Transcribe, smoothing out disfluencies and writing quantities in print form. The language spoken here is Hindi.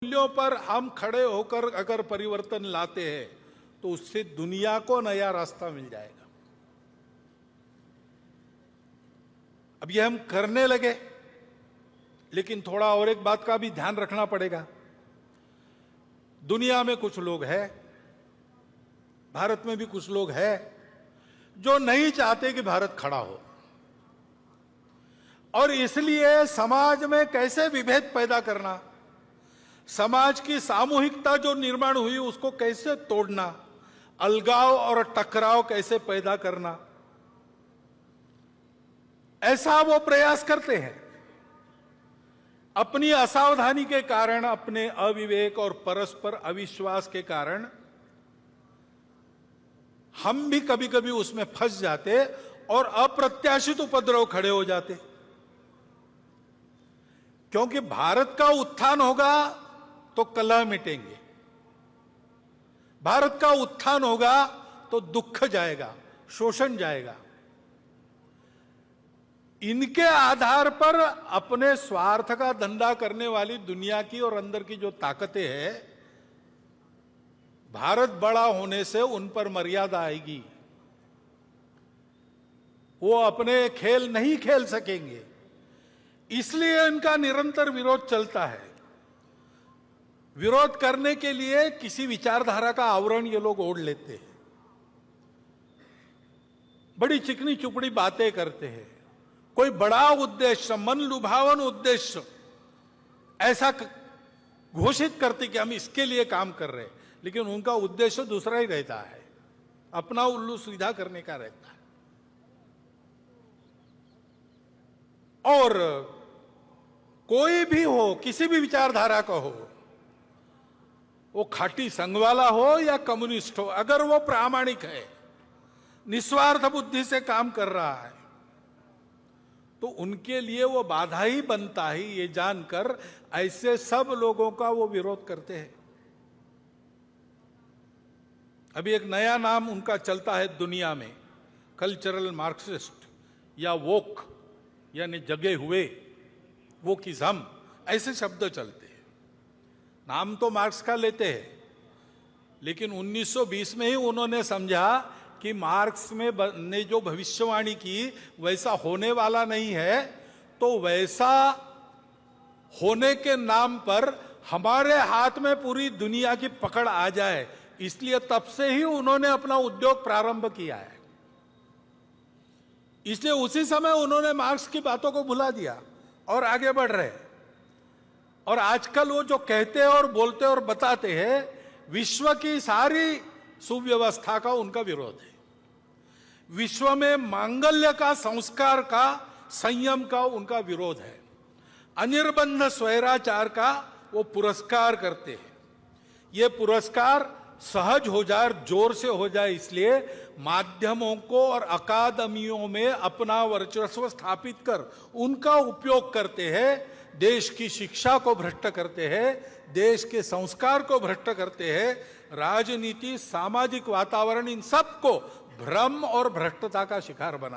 मूल्यों पर हम खड़े होकर अगर परिवर्तन लाते हैं तो उससे दुनिया को नया रास्ता मिल जाएगा। अब ये हम करने लगे, लेकिन थोड़ा और एक बात का भी ध्यान रखना पड़ेगा। दुनिया में कुछ लोग हैं, भारत में भी कुछ लोग हैं जो नहीं चाहते कि भारत खड़ा हो, और इसलिए समाज में कैसे विभेद पैदा करना, समाज की सामूहिकता जो निर्माण हुई उसको कैसे तोड़ना, अलगाव और टकराव कैसे पैदा करना, ऐसा वो प्रयास करते हैं। अपनी असावधानी के कारण, अपने अविवेक और परस्पर अविश्वास के कारण हम भी कभी कभी उसमें फंस जाते और अप्रत्याशित उपद्रव खड़े हो जाते। क्योंकि भारत का उत्थान होगा तो कलह मिटेंगे, भारत का उत्थान होगा तो दुख जाएगा, शोषण जाएगा। इनके आधार पर अपने स्वार्थ का धंधा करने वाली दुनिया की और अंदर की जो ताकतें हैं, भारत बड़ा होने से उन पर मर्यादा आएगी, वो अपने खेल नहीं खेल सकेंगे। इसलिए इनका निरंतर विरोध चलता है। विरोध करने के लिए किसी विचारधारा का आवरण ये लोग ओढ़ लेते हैं, बड़ी चिकनी चुपड़ी बातें करते हैं, कोई बड़ा उद्देश्य, मन लुभावन उद्देश्य ऐसा घोषित करते कि हम इसके लिए काम कर रहे हैं, लेकिन उनका उद्देश्य दूसरा ही रहता है, अपना उल्लू सीधा करने का रहता है। और कोई भी हो, किसी भी विचारधारा का हो, वो खाटी संघ वाला हो या कम्युनिस्ट हो, अगर वो प्रामाणिक है, निस्वार्थ बुद्धि से काम कर रहा है, तो उनके लिए वो बाधा ही बनता है। ये जानकर ऐसे सब लोगों का वो विरोध करते हैं। अभी एक नया नाम उनका चलता है दुनिया में, कल्चरल मार्क्सिस्ट या वोक, यानी जगे हुए, वोकिज्म, ऐसे शब्द चलते हैं। नाम तो मार्क्स का लेते हैं, लेकिन 1920 में ही उन्होंने समझा कि मार्क्स में ने जो भविष्यवाणी की वैसा होने वाला नहीं है, तो वैसा होने के नाम पर हमारे हाथ में पूरी दुनिया की पकड़ आ जाए, इसलिए तब से ही उन्होंने अपना उद्योग प्रारंभ किया है। इसलिए उसी समय उन्होंने मार्क्स की बातों को भुला दिया और आगे बढ़ रहे। और आजकल वो जो कहते हैं और बोलते और बताते हैं, विश्व की सारी सुव्यवस्था का उनका विरोध है। विश्व में मांगल्य का, संस्कार का, संयम का उनका विरोध है। अनिर्बंध स्वैराचार का वो पुरस्कार करते हैं। ये पुरस्कार सहज हो जाए, जोर से हो जाए, इसलिए माध्यमों को और अकादमियों में अपना वर्चस्व स्थापित कर उनका उपयोग करते हैं। देश की शिक्षा को भ्रष्ट करते हैं, देश के संस्कार को भ्रष्ट करते हैं, राजनीति, सामाजिक वातावरण, इन सब को भ्रम और भ्रष्टता का शिकार बना